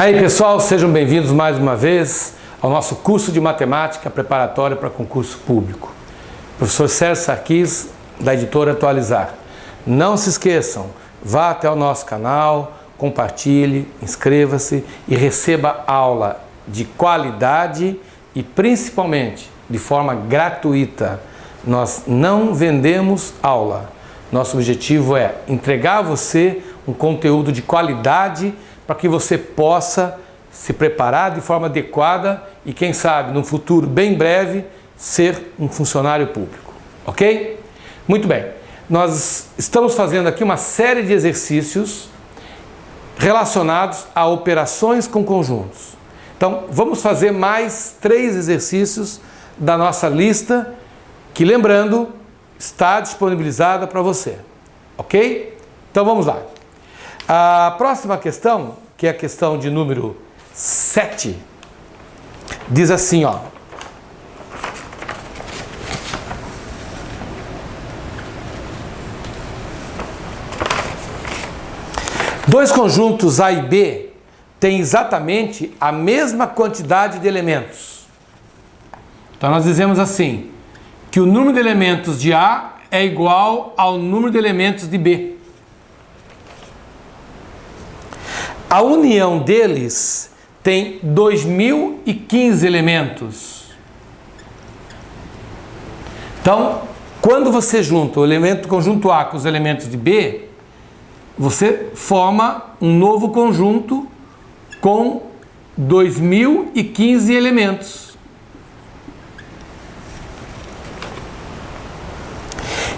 Aí pessoal, sejam bem-vindos mais uma vez ao nosso curso de matemática preparatória para concurso público. Professor Sérgio Sarquis, da editora Atualizar. Não se esqueçam, vá até o nosso canal, compartilhe, inscreva-se e receba aula de qualidade e principalmente de forma gratuita. Nós não vendemos aula. Nosso objetivo é entregar a você um conteúdo de qualidade para que você possa se preparar de forma adequada e, quem sabe, no futuro bem breve, ser um funcionário público. Ok? Muito bem. Nós estamos fazendo aqui uma série de exercícios relacionados a operações com conjuntos. Então, vamos fazer mais 3 exercícios da nossa lista, que, lembrando, está disponibilizada para você. Ok? Então, vamos lá. A próxima questão, que é a questão de número 7, diz assim, ó. Dois conjuntos A e B têm exatamente a mesma quantidade de elementos. Então, nós dizemos assim, que o número de elementos de A é igual ao número de elementos de B. A união deles tem 2015 elementos. Então, quando você junta o elemento conjunto A com os elementos de B, você forma um novo conjunto com 2015 elementos.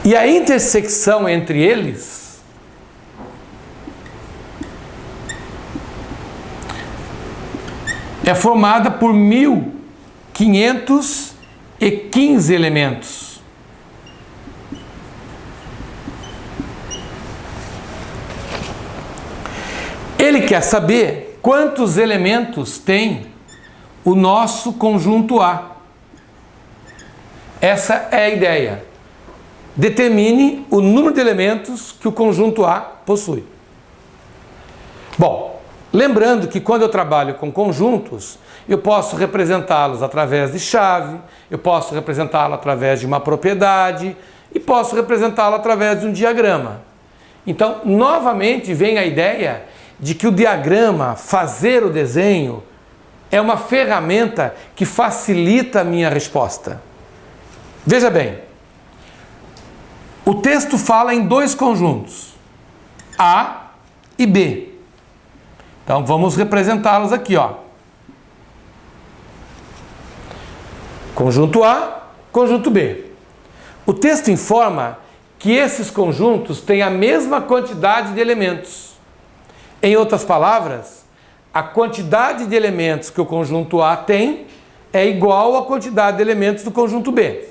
E a intersecção entre eles é formada por 1515 elementos. Ele quer saber quantos elementos tem o nosso conjunto A. Essa é a ideia. Determine o número de elementos que o conjunto A possui. Bom, lembrando que quando eu trabalho com conjuntos, eu posso representá-los através de chave, eu posso representá-lo através de uma propriedade e posso representá-lo através de um diagrama. Então, novamente, vem a ideia de que o diagrama, fazer o desenho, é uma ferramenta que facilita a minha resposta. Veja bem, o texto fala em 2 conjuntos, A e B. Então, vamos representá-los aqui, ó. Conjunto A, conjunto B. O texto informa que esses conjuntos têm a mesma quantidade de elementos. Em outras palavras, a quantidade de elementos que o conjunto A tem é igual à quantidade de elementos do conjunto B.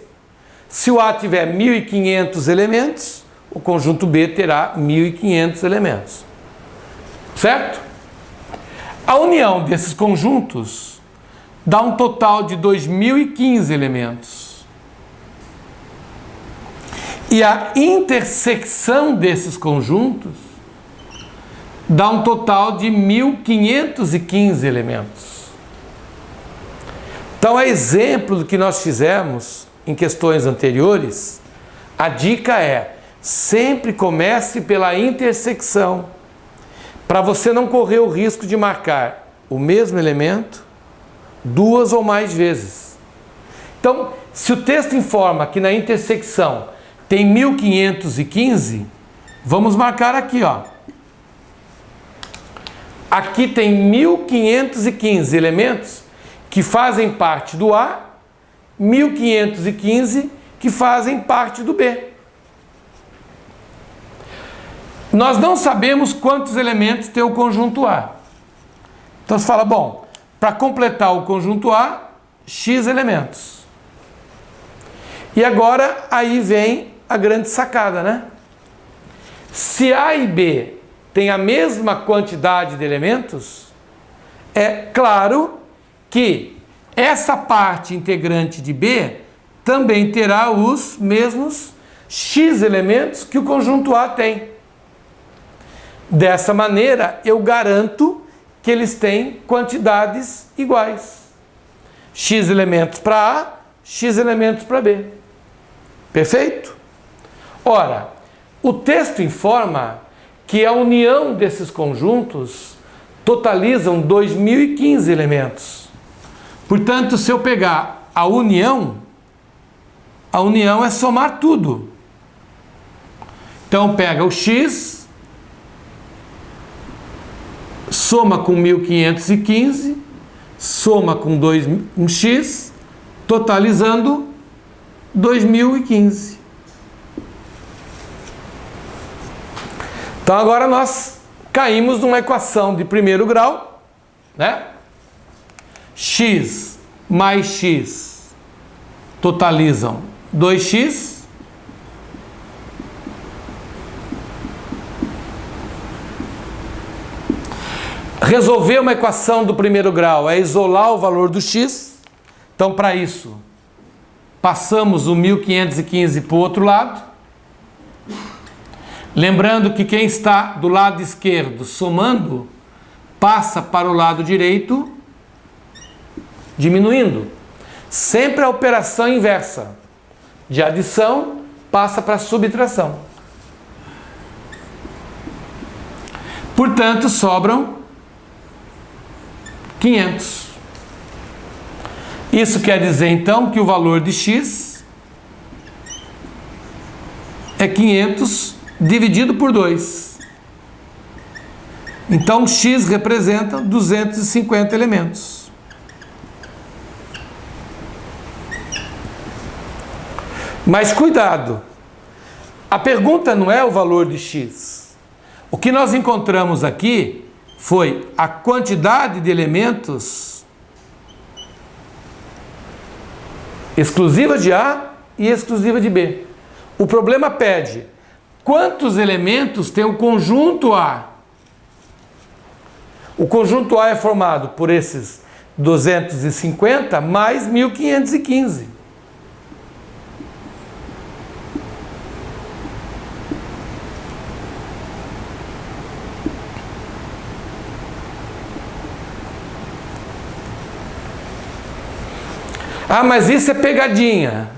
Se o A tiver 1500 elementos, o conjunto B terá 1500 elementos. Certo? A união desses conjuntos dá um total de 2015 elementos. E a intersecção desses conjuntos dá um total de 1515 elementos. Então, a exemplo do que nós fizemos em questões anteriores, a dica é: sempre comece pela intersecção, para você não correr o risco de marcar o mesmo elemento 2 ou mais vezes. Então, se o texto informa que na intersecção tem 1515, vamos marcar aqui, ó. Aqui tem 1515 elementos que fazem parte do A, 1515 que fazem parte do B. Nós não sabemos quantos elementos tem o conjunto A. Então você fala, bom, para completar o conjunto A, X elementos. E agora aí vem a grande sacada, né? Se A e B têm a mesma quantidade de elementos, é claro que essa parte integrante de B também terá os mesmos X elementos que o conjunto A tem. Dessa maneira, eu garanto que eles têm quantidades iguais. X elementos para A, X elementos para B. Perfeito? Ora, o texto informa que a união desses conjuntos totalizam 2015 elementos. Portanto, se eu pegar a união é somar tudo. Então, pega o X, soma com 1515, soma com um X, totalizando 2015. Então, agora nós caímos numa equação de primeiro grau, né? X mais X totalizam 2X. Resolver uma equação do primeiro grau é isolar o valor do X. Então, para isso, passamos o 1515 para o outro lado. Lembrando que quem está do lado esquerdo somando, passa para o lado direito diminuindo. Sempre a operação inversa. De adição, passa para subtração. Portanto, sobram 500. Isso quer dizer, então, que o valor de X é 500 dividido por 2. Então, X representa 250 elementos. Mas cuidado, a pergunta não é o valor de X. O que nós encontramos aqui foi a quantidade de elementos exclusiva de A e exclusiva de B. O problema pede quantos elementos tem o conjunto A. O conjunto A é formado por esses 250 mais 1515. Ah, mas isso é pegadinha.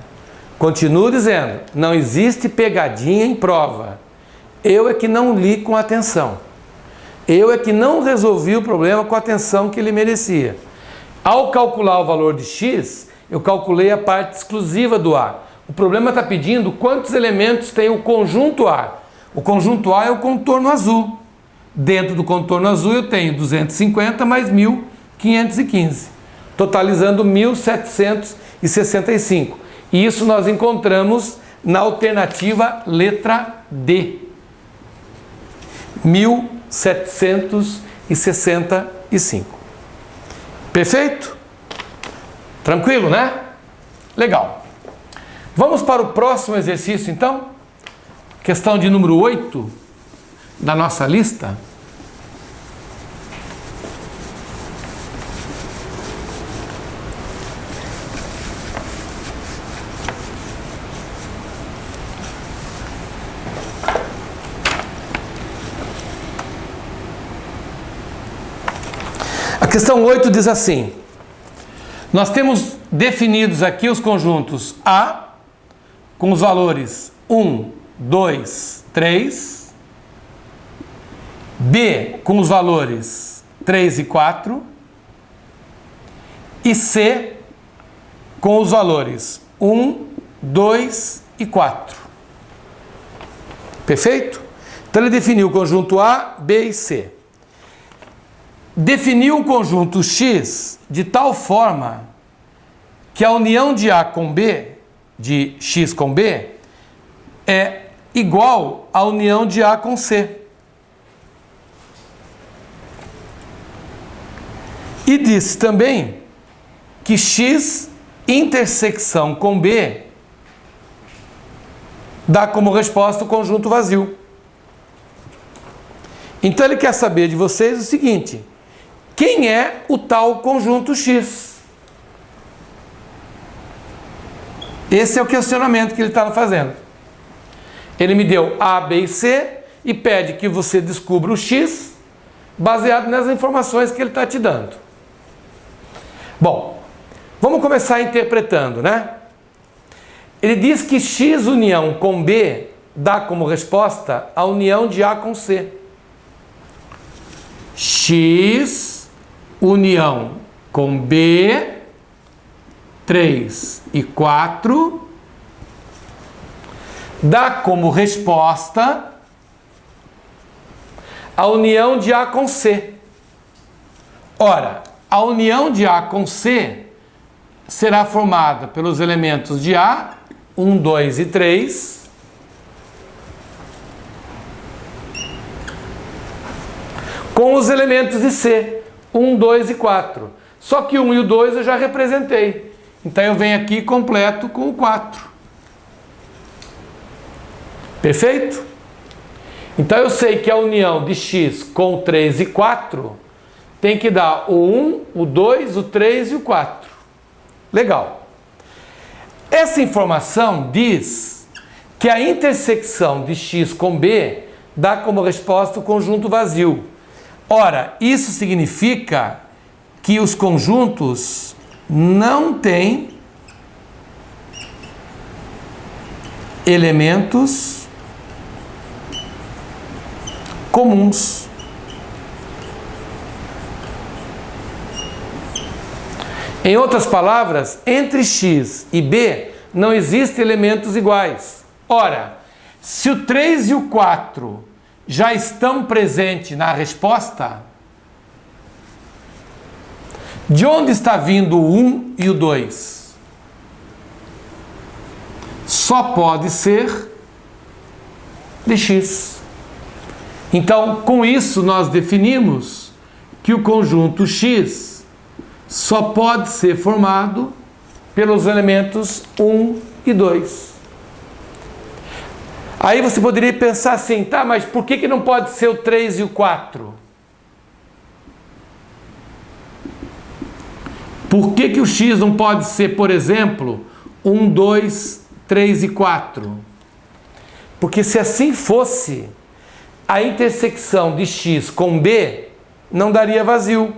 Continuo dizendo, não existe pegadinha em prova. Eu é que não li com atenção. Eu é que não resolvi o problema com a atenção que ele merecia. Ao calcular o valor de X, eu calculei a parte exclusiva do A. O problema está pedindo quantos elementos tem o conjunto A. O conjunto A é o contorno azul. Dentro do contorno azul eu tenho 250 mais 1515, totalizando 1765. E isso nós encontramos na alternativa letra D. 1765. Perfeito? Tranquilo, né? Legal. Vamos para o próximo exercício, então? Questão de número 8 da nossa lista. A questão 8 diz assim: nós temos definidos aqui os conjuntos A com os valores 1, 2, 3, B com os valores 3 e 4 e C com os valores 1, 2 e 4. Perfeito? Então ele definiu o conjunto A, B e C. Definiu o conjunto X de tal forma que a união de A com B, de X com B, é igual à união de A com C. E disse também que X intersecção com B dá como resposta o conjunto vazio. Então ele quer saber de vocês o seguinte: quem é o tal conjunto X? Esse é o questionamento que ele estava fazendo. Ele me deu A, B e C e pede que você descubra o X baseado nas informações que ele está te dando. Bom, vamos começar interpretando, né? Ele diz que X união com B dá como resposta a união de A com C. X união com B, 3 e 4, dá como resposta a união de A com C. Ora, a união de A com C será formada pelos elementos de A, 1, 2 e 3, com os elementos de C, 1, 2 e 4. Só que o 1 e o 2 eu já representei. Então eu venho aqui e completo com o 4. Perfeito? Então eu sei que a união de X com o 3 e 4 tem que dar o 1, o 2, o 3 e o 4. Legal. Essa informação diz que a intersecção de X com B dá como resposta o conjunto vazio. Ora, isso significa que os conjuntos não têm elementos comuns. Em outras palavras, entre X e B não existem elementos iguais. Ora, se o 3 e o 4 já estão presentes na resposta, de onde está vindo o 1 e o 2? Só pode ser de X. Então, com isso, nós definimos que o conjunto X só pode ser formado pelos elementos 1 e 2. Aí você poderia pensar assim, tá, mas por que não pode ser o 3 e o 4? Por que o X não pode ser, por exemplo, 1, 2, 3 e 4? Porque se assim fosse, a intersecção de X com B não daria vazio.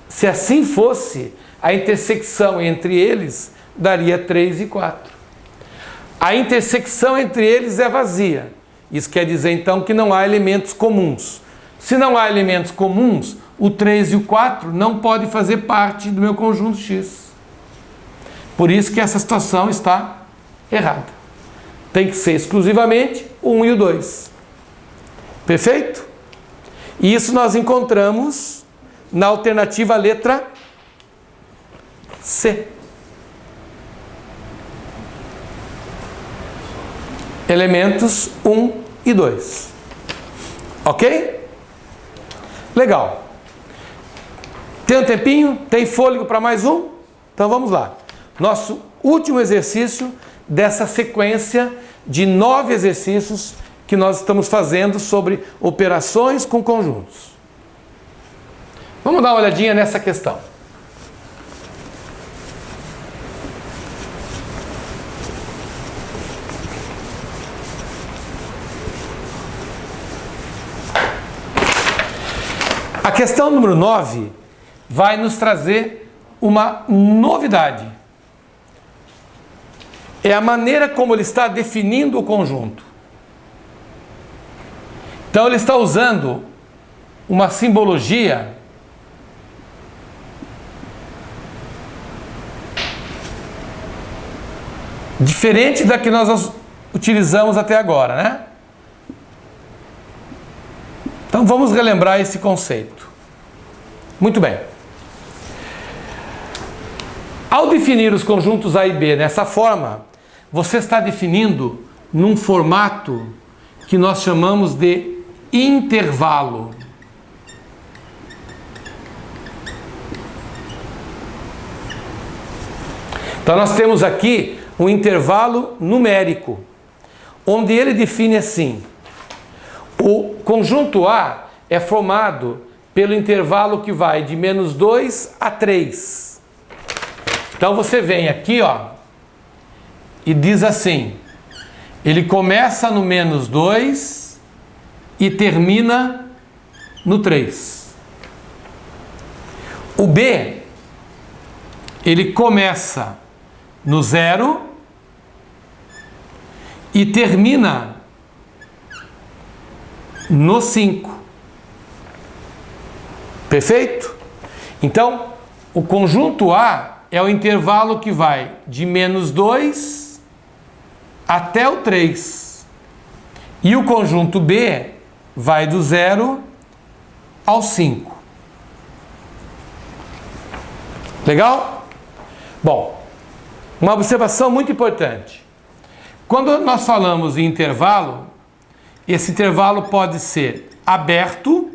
Se assim fosse, a intersecção entre eles daria 3 e 4. A intersecção entre eles é vazia. Isso quer dizer, então, que não há elementos comuns. Se não há elementos comuns, o 3 e o 4 não podem fazer parte do meu conjunto X. Por isso que essa situação está errada. Tem que ser exclusivamente o 1 e o 2. Perfeito? E isso nós encontramos na alternativa letra C. Elementos 1 e 2. Ok? Legal. Tem um tempinho? Tem fôlego para mais um? Então vamos lá. Nosso último exercício dessa sequência de 9 exercícios que nós estamos fazendo sobre operações com conjuntos. Vamos dar uma olhadinha nessa questão. A questão número 9 vai nos trazer uma novidade. É a maneira como ele está definindo o conjunto. Então ele está usando uma simbologia diferente da que nós utilizamos até agora, né? Então vamos relembrar esse conceito. Muito bem. Ao definir os conjuntos A e B nessa forma, você está definindo num formato que nós chamamos de intervalo. Então nós temos aqui um intervalo numérico, onde ele define assim: o conjunto A é formado pelo intervalo que vai de -2 a 3. Então você vem aqui, ó, e diz assim: ele começa no -2 e termina no 3. O B, ele começa no 0 e termina no 5. Perfeito? Então, o conjunto A é o intervalo que vai de -2 até o 3. E o conjunto B vai do 0 ao 5. Legal? Bom, uma observação muito importante. Quando nós falamos em intervalo, esse intervalo pode ser aberto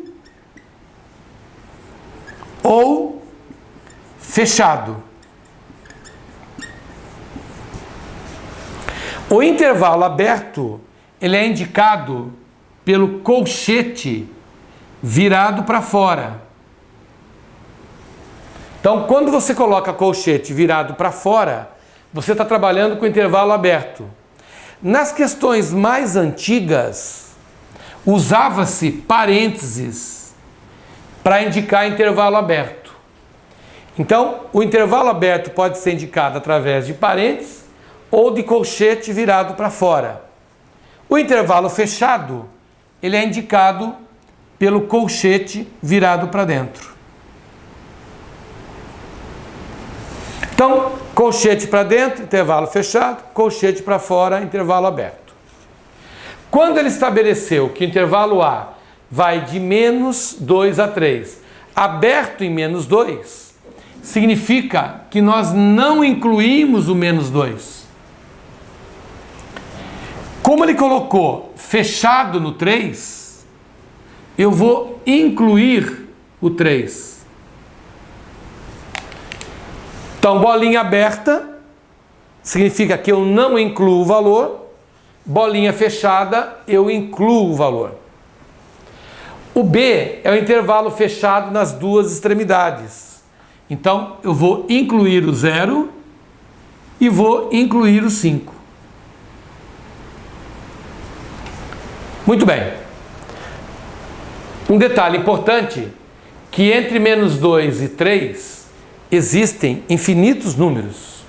ou fechado. O intervalo aberto, ele é indicado pelo colchete virado para fora. Então, quando você coloca colchete virado para fora, você está trabalhando com intervalo aberto. Nas questões mais antigas, usava-se parênteses para indicar intervalo aberto. Então, o intervalo aberto pode ser indicado através de parênteses ou de colchete virado para fora. O intervalo fechado, ele é indicado pelo colchete virado para dentro. Então, colchete para dentro, intervalo fechado, colchete para fora, intervalo aberto. Quando ele estabeleceu que o intervalo A vai de -2 a 3, aberto em -2, significa que nós não incluímos o -2. Como ele colocou fechado no 3, eu vou incluir o 3. Então, bolinha aberta significa que eu não incluo o valor, bolinha fechada, eu incluo o valor. O B é o intervalo fechado nas duas extremidades. Então, eu vou incluir o 0 e vou incluir o 5. Muito bem. Um detalhe importante, que entre -2 e 3 existem infinitos números.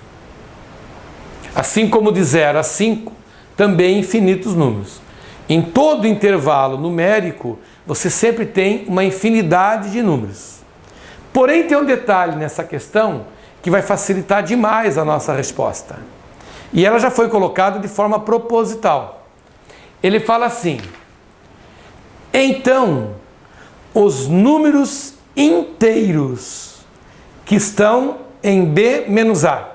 Assim como de 0 a 5, também infinitos números. Em todo intervalo numérico, você sempre tem uma infinidade de números. Porém, tem um detalhe nessa questão que vai facilitar demais a nossa resposta. E ela já foi colocada de forma proposital. Ele fala assim: então, os números inteiros que estão em B menos A.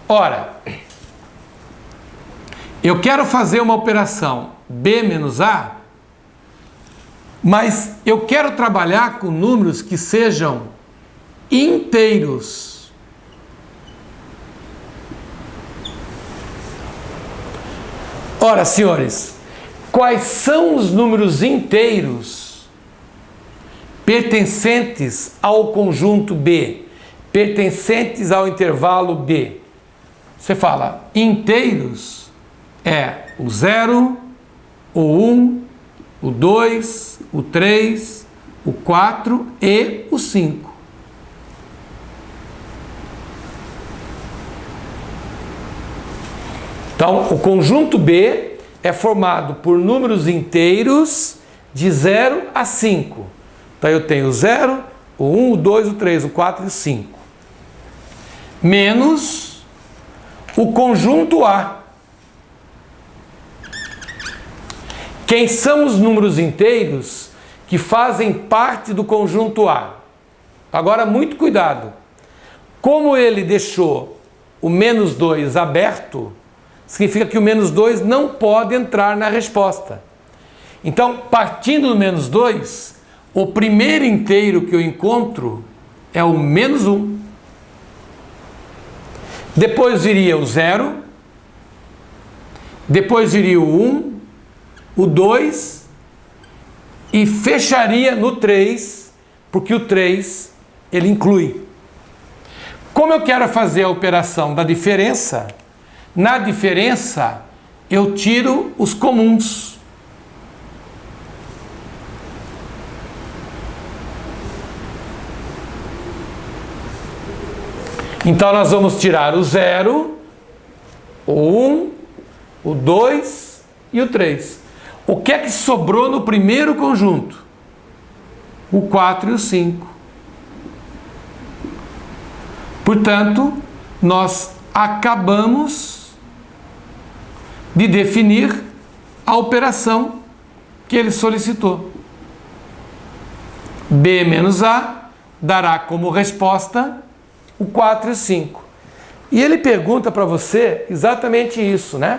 Ora, eu quero fazer uma operação B menos A, mas eu quero trabalhar com números que sejam inteiros. Ora, senhores, quais são os números inteiros pertencentes ao conjunto B, pertencentes ao intervalo B? Você fala, inteiros é o 0, o 1, o 2, o 3, o 4 e o 5. Então, o conjunto B é formado por números inteiros de 0 a 5. Então, eu tenho o 0, o 1, o 2, o 3, o 4 e o 5. Menos o conjunto A. Quem são os números inteiros que fazem parte do conjunto A? Agora, muito cuidado. Como ele deixou o -2 aberto, significa que o -2 não pode entrar na resposta. Então, partindo do -2, o primeiro inteiro que eu encontro é o -1. Depois viria o 0. Depois viria o 1, o 2 e fecharia no 3, porque o 3 ele inclui. Como eu quero fazer a operação da diferença, na diferença eu tiro os comuns. Então nós vamos tirar o 0, o 1, o 2 e o 3. O que é que sobrou no primeiro conjunto? O 4 e o 5. Portanto, nós acabamos de definir a operação que ele solicitou. B menos A dará como resposta o 4 e o 5. E ele pergunta para você exatamente isso, né?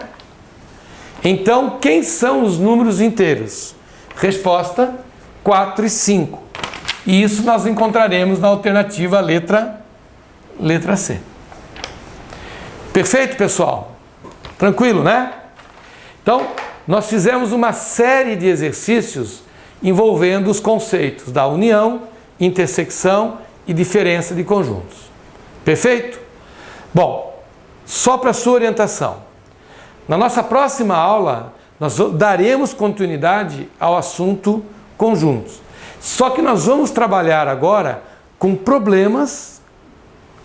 Então, quem são os números inteiros? Resposta: 4 e 5. E isso nós encontraremos na alternativa letra C. Perfeito, pessoal? Tranquilo, né? Então, nós fizemos uma série de exercícios envolvendo os conceitos da união, intersecção e diferença de conjuntos. Perfeito? Bom, só para sua orientação, na nossa próxima aula nós daremos continuidade ao assunto conjuntos. Só que nós vamos trabalhar agora com problemas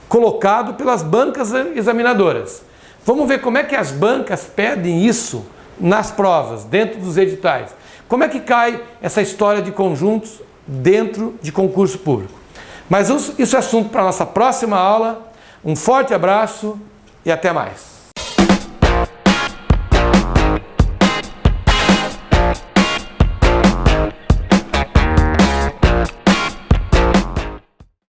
colocados pelas bancas examinadoras. Vamos ver como é que as bancas pedem isso nas provas, dentro dos editais. Como é que cai essa história de conjuntos dentro de concurso público? Mas isso é assunto para a nossa próxima aula. Um forte abraço e até mais.